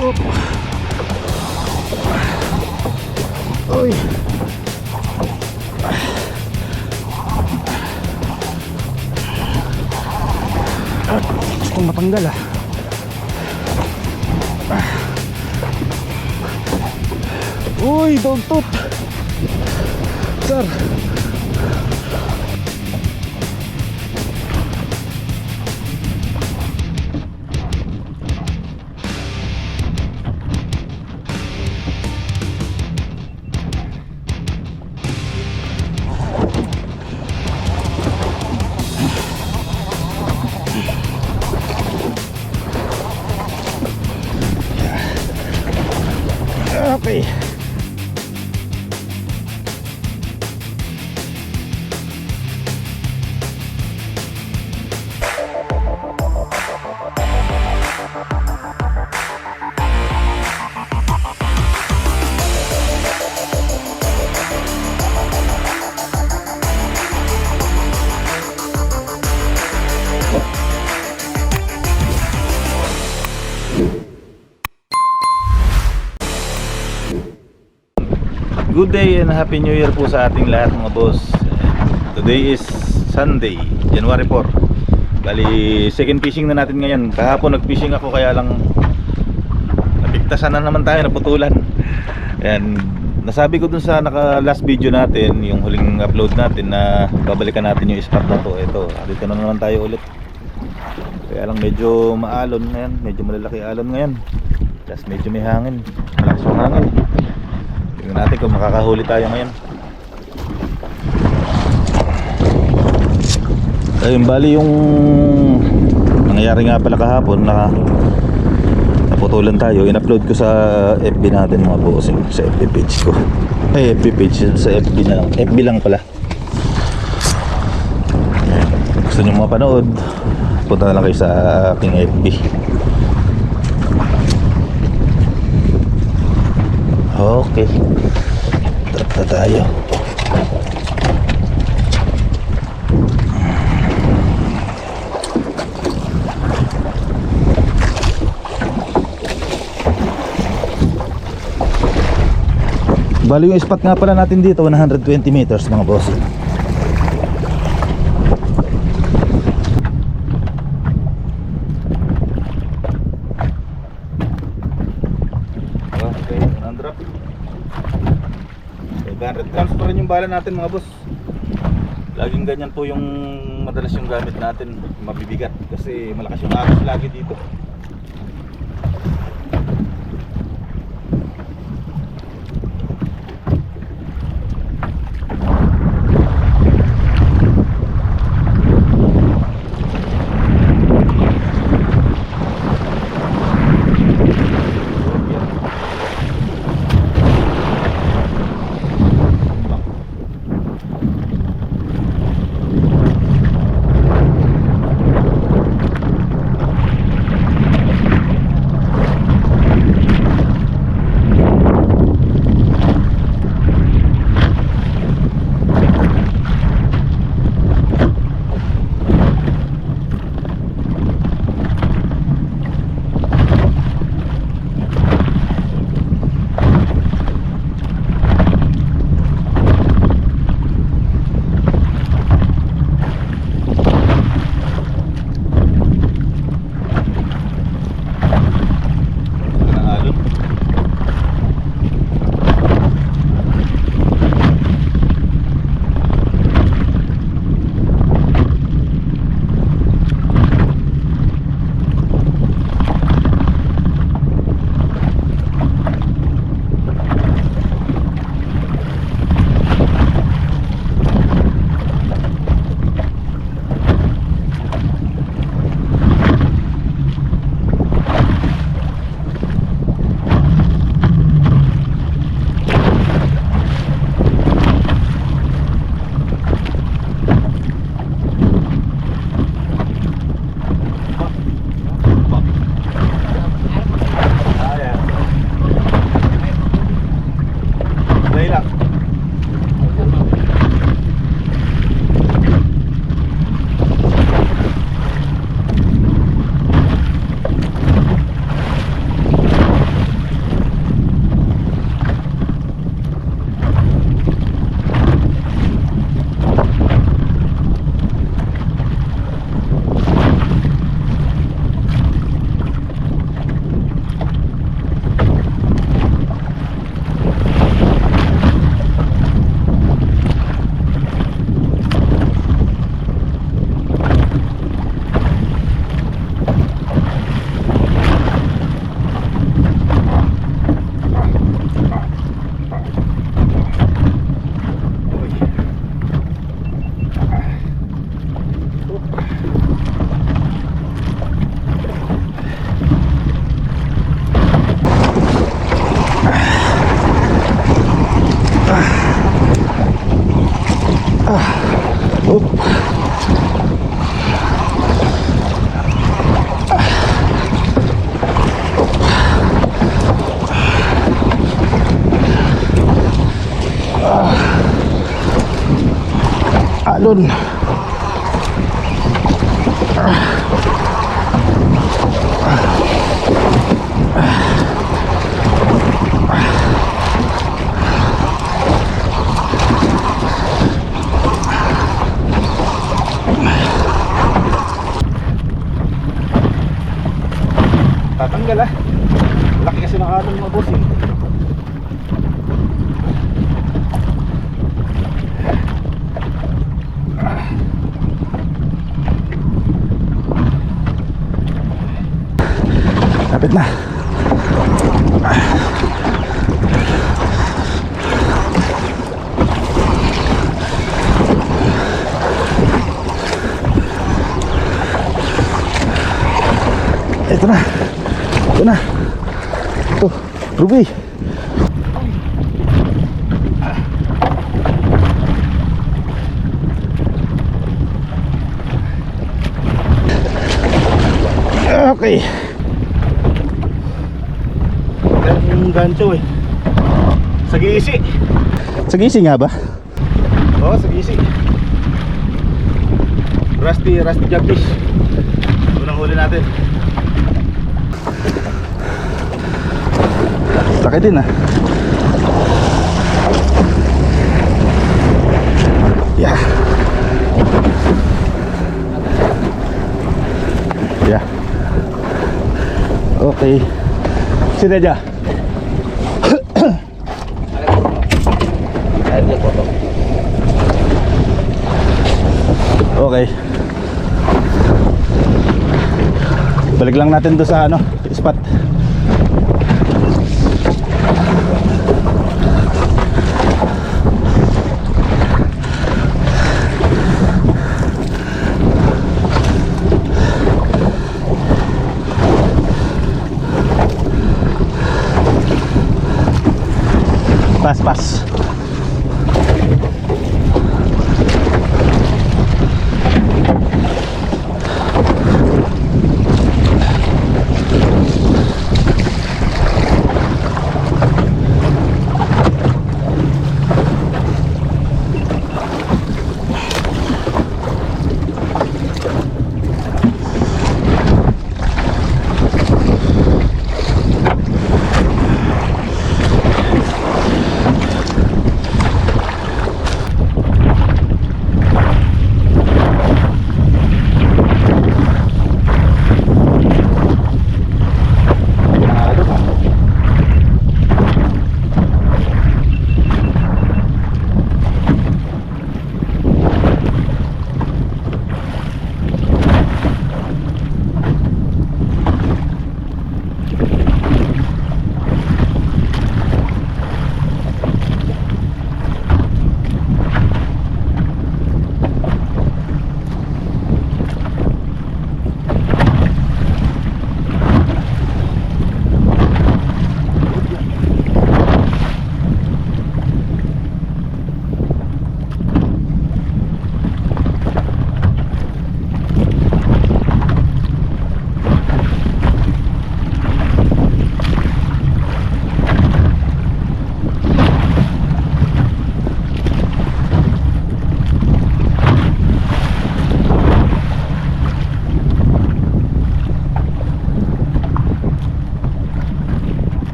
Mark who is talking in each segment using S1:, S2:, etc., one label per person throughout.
S1: Op. Uy. Gusto kong matanggal ah. Uy, dogtot. Sir. Okay.
S2: Good day and Happy New Year po sa ating lahat mga boss. Today is Sunday, January 4. Bali, second fishing na natin ngayon. Kahapon nag-fishing ako kaya lang napigtasan na naman tayo, naputulan. And nasabi ko dun sa naka-last video natin, yung huling upload natin, na babalikan natin yung spot na to. Ito, dito na naman tayo ulit. Kaya lang medyo maalon ngayon, medyo malalaki alon ngayon. Tapos medyo may hangin, malakas yung hangin. Tingnan natin kung makakahuli tayo ngayon. Ayun, bali yung nangyayari nga pala kahapon, naputulan tayo. In-upload ko sa FB natin mga bossing, sa FB page ko. Ay, FB page, sa FB na lang. FB lang pala. Ayan. Gusto nyo mapanood, punta na lang kayo sa aking FB. Okay, tata tayo. Bali yung spot nga pala natin dito 120 meters mga boss. Okay, undrap. 500 grams pa rin yung bala natin mga boss. Laging ganyan po yung madalas yung gamit natin, mabibigat kasi malakas yung agos lagi dito.
S1: Alon.
S2: Tatanggal ah. Laki kasi ng alon mga boss eh.
S1: Lapit na. Ito na. Ito na. Ito, Ruby. Okay.
S2: Yung gancho eh. Sa gisi.
S1: Sa gising nga ba?
S2: Oo, sa gisi. Rusty jobfish. Unang huli natin.
S1: Laki din ah. Yeah. Yeah. Okay. Sini aja. Okay. Balik lang natin doon sa ano, spot. Pas.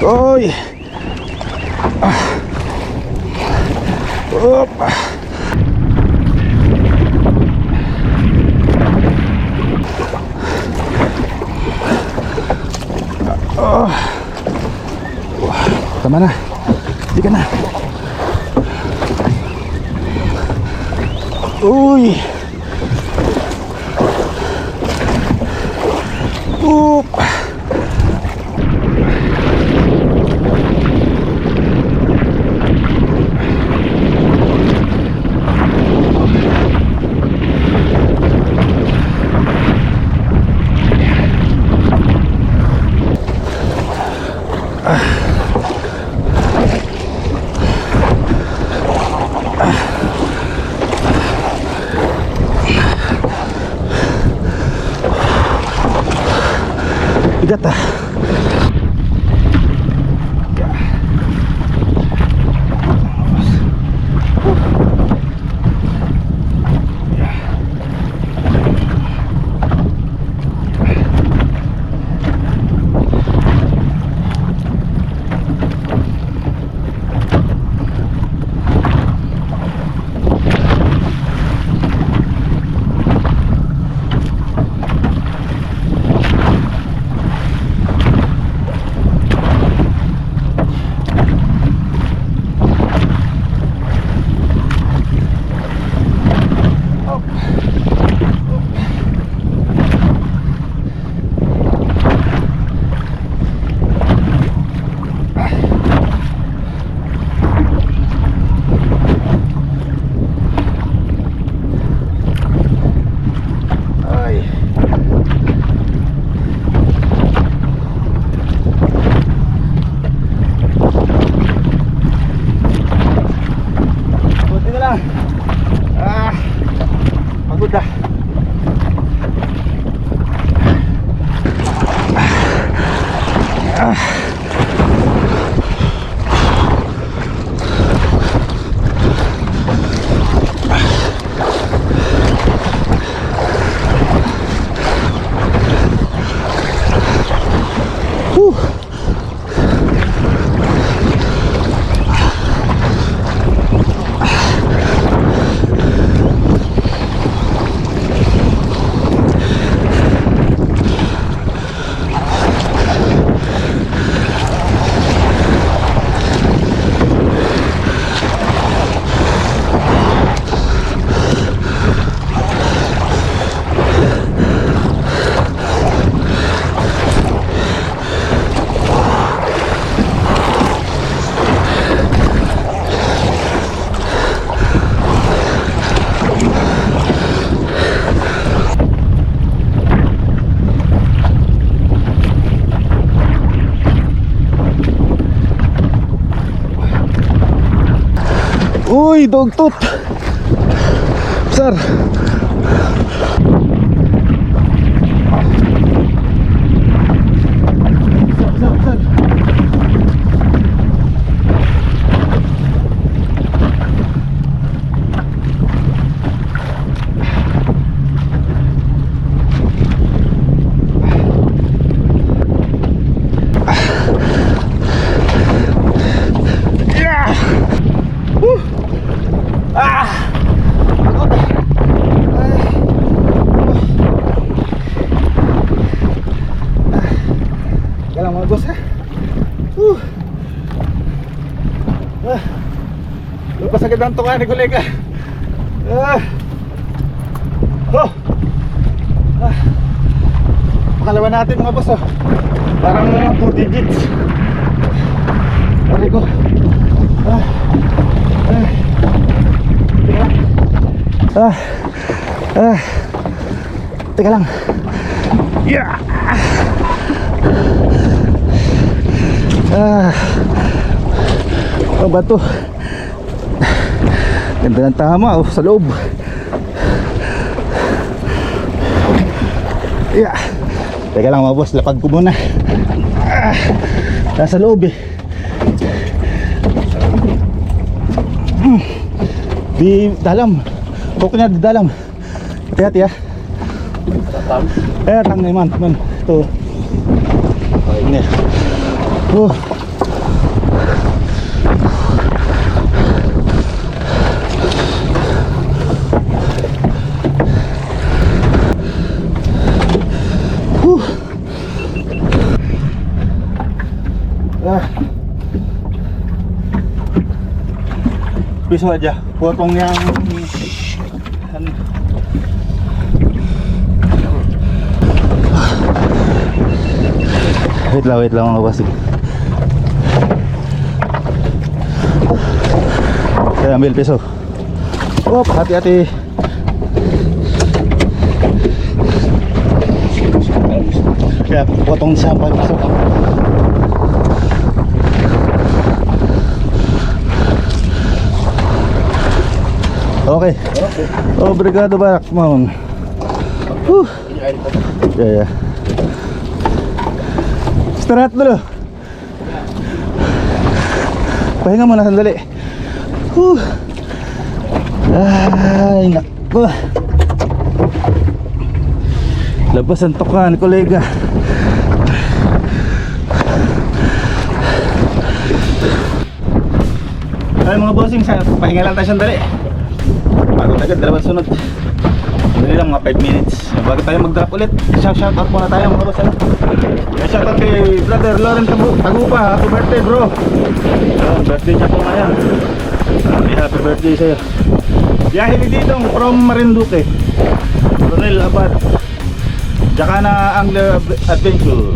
S1: Oy. Op. Tama na. Hindi ka na. Uy. Oop. Bigat ah. Pagod na. Uy, dugtot. Besar. Bos ya. Lupa sakit ang tunga ni kolega. Pangalawa natin mga boss, oh. Parang 2 digits. Pari ko. Teka lang. Yeah. Oh, bato. Ganda ng tama, oh, sa loob. Yeah. Teka lang mga boss, lapag ko muna. Nasa loob eh. Di dalam. Huwag na di dalam. Hati-hati ya. Tang naman. Tuh. Ini. episode potong yang wait lang mga bossing. Saya ambil pisau. Oh, hati-hati. Ya, potong sampai pisau. Oke. Oh, obrigado Barak, Maung. Ya. Istirahat dulu. Pahinga muna sandali. Ay, naku. Labas ang tokan, kolega. Ay mga bossing, pahinga lang tayo sandali. Bago agad, dalawang sunod. Dali lang, mga 5 minutes. Bago tayo mag-drop ulit, shout-out muna tayo mga boss. Shout-out kay brother Lauren Tagupa. Happy birthday bro. Birthday niya po ngayon. Happy birthday sa'yo. Biyahe ni Didong from Marinduque, Ronel Abad, Jacana Angler Adventure,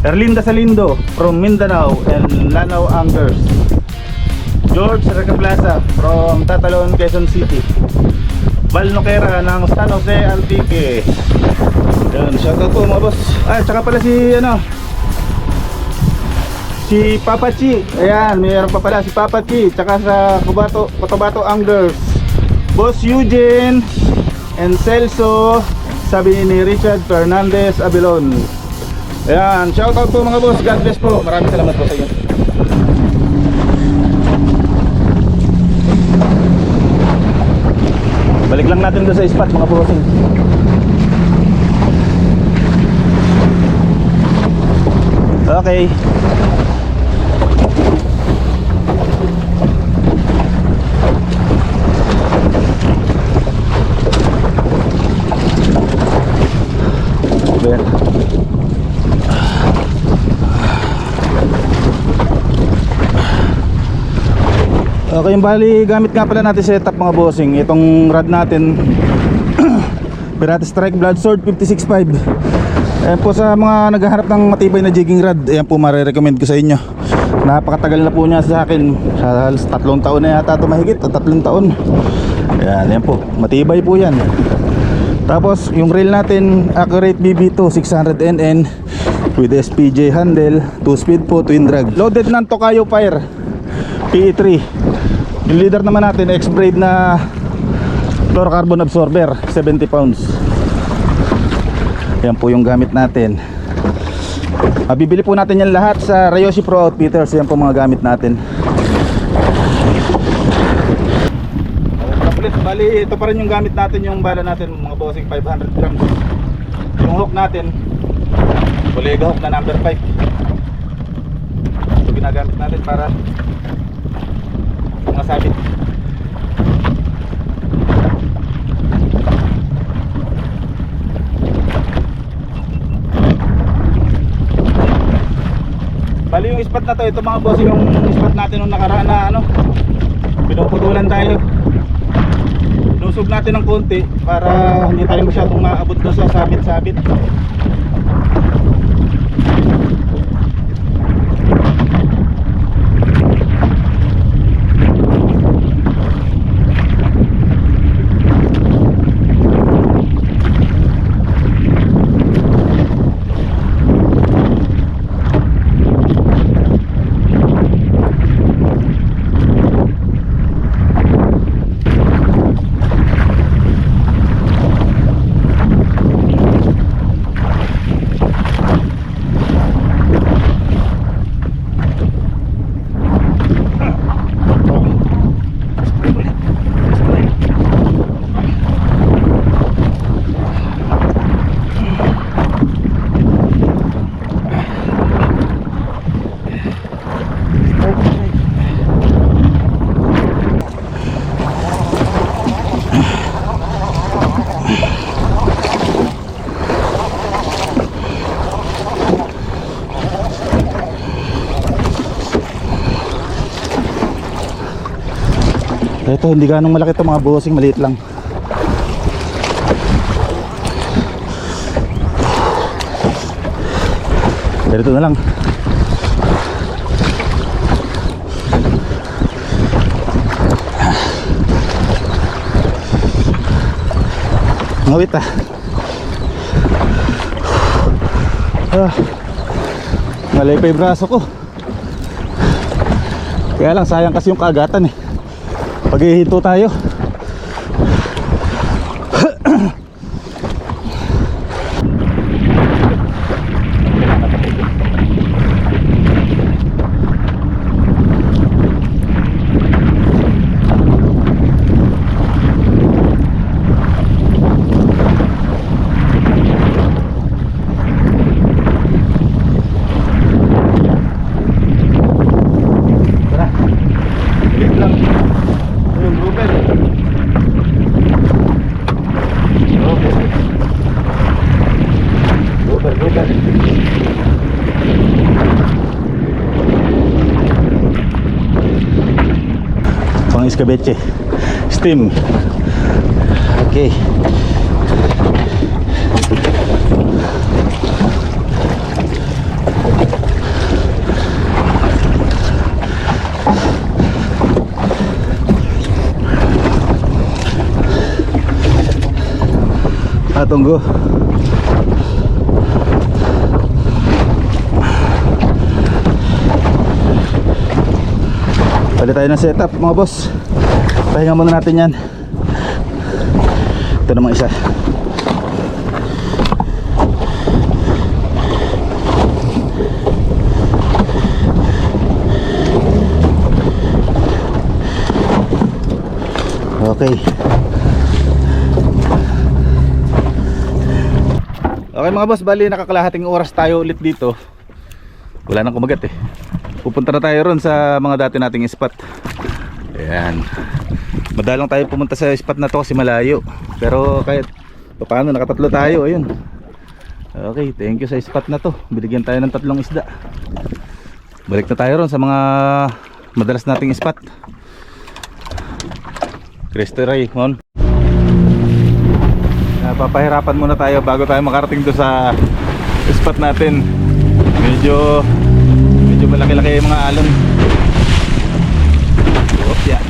S1: Erlinda Salindo from Mindanao and Lanao Anglers, George Recaplaza from Tatalon, Quezon City, Val Noquera ng San Jose Antique. Yun, shoutout po mga boss. Tsaka pala si Papa Chi. Ayan, mayroon pa pala si Papa Chi. Tsaka sa Cotabato Anglers, Boss Eugene and Celso, sabi ni Richard Fernandez Abilon. Ayan, shoutout po mga boss. God bless po. Maraming salamat po sa inyo. Balik lang natin doon sa spot mga bossing. Okay. Okay, yung bali gamit nga pala natin setup mga bossing. Itong rod natin Pirate Strike Blood Sword 56.5. Ayan po sa mga naghahanap ng matibay na jigging rod, ayan po marirecommend ko sa inyo. Napakatagal na po niya sa akin. Halos 3 taon na yata ito, mahigit 3 taon. Ayan po, matibay po yan. Tapos yung reel natin Accurate BB2 600NN with SPJ handle, 2 speed po, twin drag. Loaded ng Tokayo Fire PE3. Yung leader naman natin X-Braid na fluorocarbon absorber, 70 pounds. Yan po yung gamit natin. Bibili po natin yan lahat sa Ryoshi Pro Outfitters. Yan po mga gamit natin. Bali ito pa rin yung gamit natin, yung bala natin mga bossing, 500 grams. Yung hook natin Colega hook na number 5. Ito ginagamit natin para mga sabit. Bali yung spot na to, ito mga boss, yung spot natin nung nakaraan na pinuputulan tayo. Lusog natin ng konti para hindi tayo masyadong maabot doon sa sabit-sabit. Ito hindi ganong malaki to mga bossing, maliit lang. Ganito na lang. Ngawit malay pa yung braso ko. Kaya lang sayang kasi yung kaagatan eh. Pag ihinto tayo. Pang escabeche steam. Okay. Tunggu. Palit tayo ng setup mga boss. Pahinga muna natin yan. Ito namang isa. Okay. Okay mga boss, bali nakakalahating oras tayo ulit dito. Wala nang kumagat eh. Pupunta na tayo ron sa mga dati nating spot. Ayan. Madalang tayo pumunta sa spot na to kasi malayo. Pero kahit paano nakatatlo tayo, ayun. Okay, thank you sa spot na to. Binigyan tayo ng 3 isda. Balik na tayo ron sa mga madalas nating spot. Cristo Ray, on. Papahirapan muna tayo bago tayo makarating doon sa spot natin. Medyo malaki-laki yung mga alon. Oops, yan.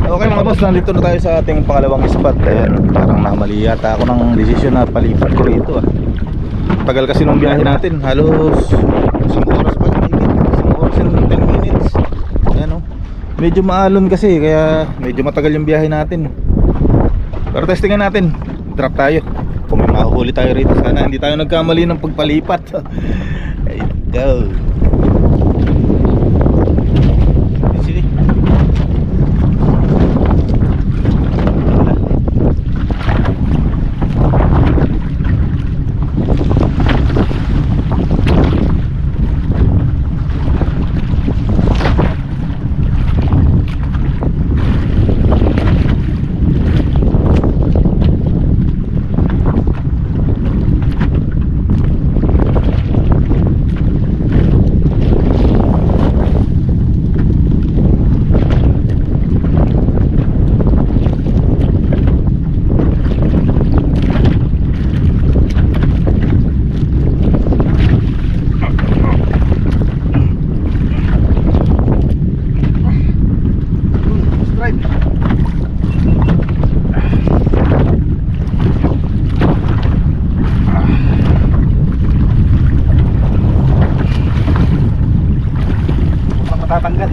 S1: Okay mga boss, nandito na tayo sa ating pangalawang spot. Ayan, parang namali yata ako ng desisyon na palipat ko rito ah. Tagal kasi nung biyahe natin, halos isang oras pa lang, isang oras and 10 minutes. Ayan o, medyo maalon kasi, kaya medyo matagal yung biyahe natin. Pero testingan natin, drop tayo. Kung may mahuhuli tayo rito, sana hindi tayo nagkamali ng pagpalipat. Let's go. Sige. Tatanggal.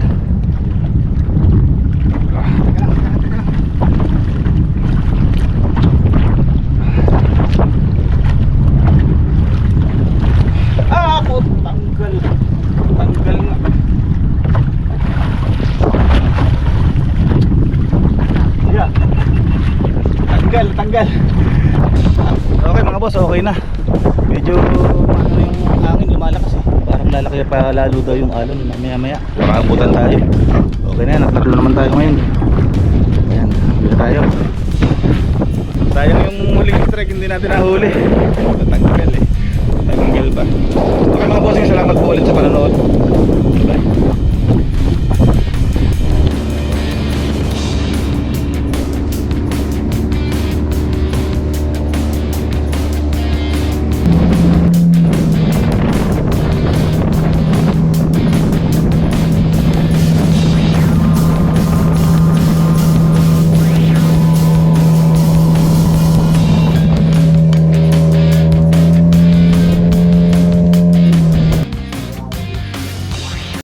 S1: Po, tanggal. Tanggal nga. Yeah. Tanggal. Okay mga boss, okay na. Medyo ano yung hangin lumalakas eh. Parang lalaki pa lalo daw yung alon maya-maya. Makabutan tayo. Okay na yan, nagtatlo naman tayo ngayon. Ayan, bila tayo. Sayang yung huling strike, hindi natin nahuli. Natanggal eh. angle pa. Okay mga bossing, salamat po ulit sa panonood.